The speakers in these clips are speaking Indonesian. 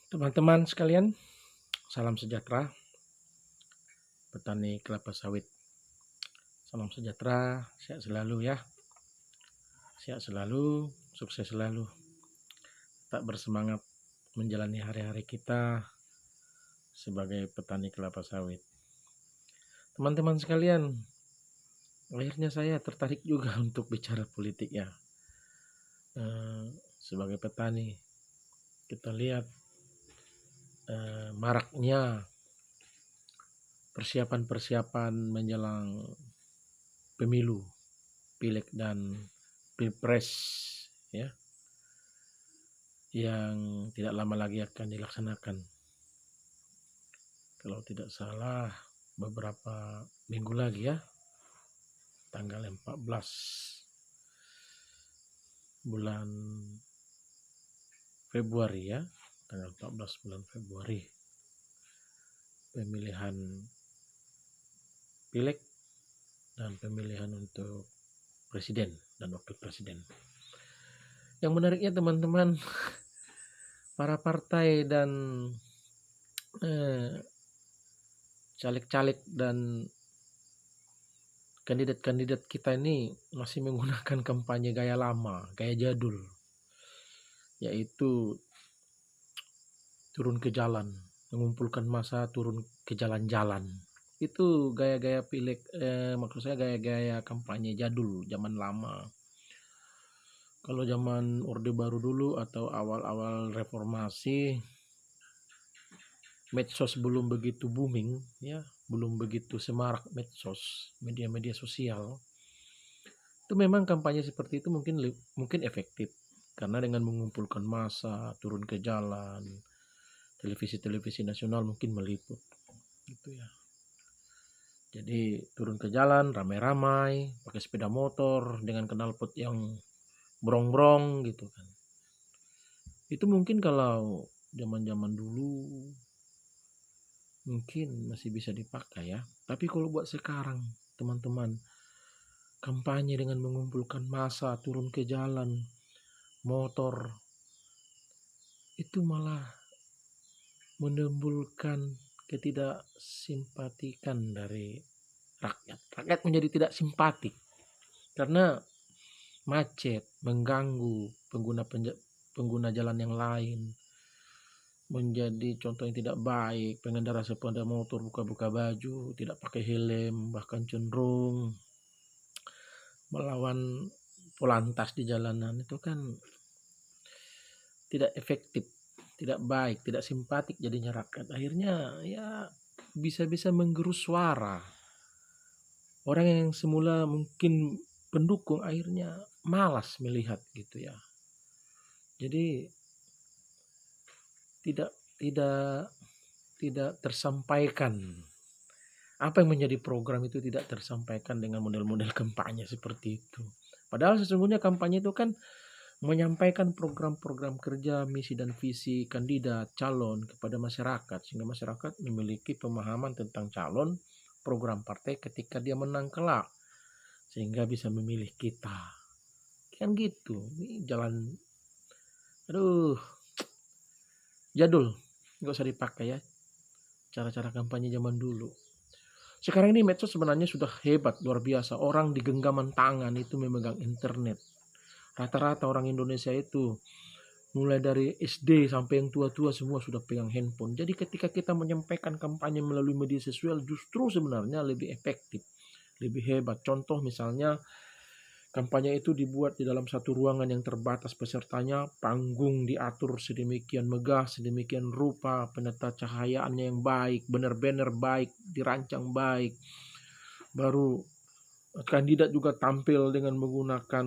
Teman-teman sekalian, salam sejahtera, petani kelapa sawit. Salam sejahtera, sehat selalu ya. Sehat selalu, sukses selalu. Tak bersemangat menjalani hari-hari kita sebagai petani kelapa sawit. Teman-teman sekalian, akhirnya saya tertarik juga untuk bicara politik ya. Sebagai petani, kita lihat maraknya persiapan-persiapan menjelang pemilu, pileg dan pilpres ya, yang tidak lama lagi akan dilaksanakan. Kalau tidak salah beberapa minggu lagi ya, tanggal 14 bulan Februari ya, tanggal 14 bulan Februari, pemilihan pileg dan pemilihan untuk presiden dan wakil presiden. Yang menariknya teman-teman, para partai dan caleg-caleg dan kandidat-kandidat kita ini masih menggunakan kampanye gaya lama, gaya jadul, yaitu turun ke jalan, mengumpulkan massa turun ke jalan-jalan. Itu gaya-gaya pileg, maksud saya gaya-gaya kampanye jadul, zaman lama. Kalau zaman Orde Baru dulu atau awal-awal reformasi, medsos belum begitu booming ya, belum begitu semarak medsos, media-media sosial. Itu memang kampanye seperti itu mungkin efektif karena dengan mengumpulkan massa turun ke jalan, televisi-televisi nasional mungkin meliput gitu ya. Jadi turun ke jalan ramai-ramai pakai sepeda motor dengan knalpot yang brong-brong gitu kan. Itu mungkin kalau zaman-zaman dulu mungkin masih bisa dipakai ya. Tapi kalau buat sekarang teman-teman, kampanye dengan mengumpulkan massa turun ke jalan motor itu malah menimbulkan ketidaksimpatikan dari rakyat. Rakyat menjadi tidak simpatik karena macet, mengganggu pengguna jalan yang lain, menjadi contoh yang tidak baik. Pengendara sepeda motor buka-buka baju, tidak pakai helm, bahkan cenderung melawan polantas di jalanan. Itu kan tidak efektif, tidak baik, tidak simpatik jadinya rakyat. Akhirnya ya bisa-bisa menggerus suara. Orang yang semula mungkin pendukung akhirnya malas melihat gitu ya. Jadi tidak tersampaikan. Apa yang menjadi program itu tidak tersampaikan dengan model-model kampanye seperti itu. Padahal sesungguhnya kampanye itu kan menyampaikan program-program kerja, misi dan visi kandidat, calon kepada masyarakat sehingga masyarakat memiliki pemahaman tentang calon, program partai ketika dia menang kelak sehingga bisa memilih kita. Kan gitu. Ini jalan jadul, nggak usah dipakai ya cara-cara kampanye zaman dulu. Sekarang ini medsos sebenarnya sudah hebat, luar biasa. Orang di genggaman tangan itu memegang internet. Rata-rata orang Indonesia itu mulai dari SD sampai yang tua-tua semua sudah pegang handphone. Jadi ketika kita menyampaikan kampanye melalui media sosial justru sebenarnya lebih efektif, lebih hebat. Contoh misalnya kampanye itu dibuat di dalam satu ruangan yang terbatas pesertanya, panggung diatur sedemikian megah, sedemikian rupa, penata cahayaannya yang baik, banner-banner baik, dirancang baik. Baru kandidat juga tampil dengan menggunakan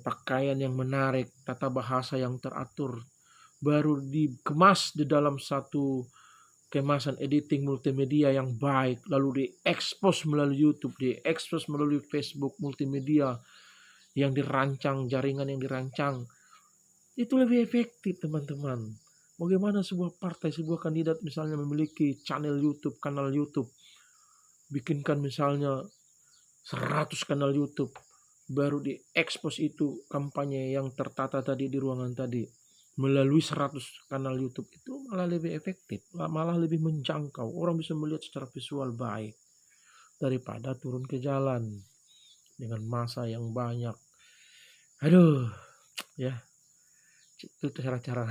pakaian yang menarik, tata bahasa yang teratur. Baru dikemas di dalam satu kemasan editing multimedia yang baik, lalu diekspos melalui YouTube, diekspos melalui Facebook multimedia yang dirancang, jaringan yang dirancang. Itu lebih efektif teman-teman. Bagaimana sebuah partai, sebuah kandidat misalnya memiliki channel YouTube, kanal YouTube, bikinkan misalnya 100 kanal YouTube, baru diekspos itu kampanye yang tertata tadi di ruangan tadi, melalui 100 kanal YouTube itu malah lebih efektif, malah lebih menjangkau. Orang bisa melihat secara visual baik daripada turun ke jalan dengan massa yang banyak. Aduh, ya itu cara-cara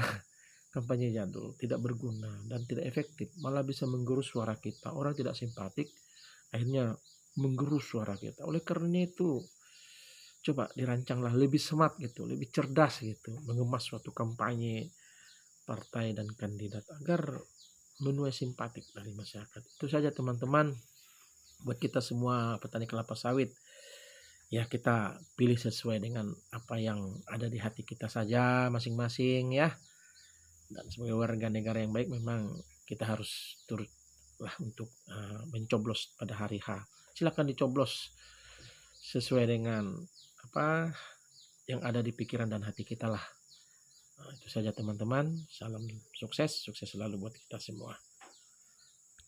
kampanye jadul tidak berguna dan tidak efektif, malah bisa menggerus suara kita. Orang tidak simpatik, akhirnya menggerus suara kita. Oleh karena itu, coba dirancanglah lebih smart gitu, lebih cerdas gitu, mengemas suatu kampanye partai dan kandidat agar menuai simpatik dari masyarakat. Itu saja teman-teman, buat kita semua petani kelapa sawit. Ya kita pilih sesuai dengan apa yang ada di hati kita saja masing-masing ya. Dan sebagai warga negara yang baik memang kita harus turutlah untuk mencoblos pada hari H. Silakan dicoblos sesuai dengan apa yang ada di pikiran dan hati kita lah. Itu saja teman-teman. Salam sukses, sukses selalu buat kita semua.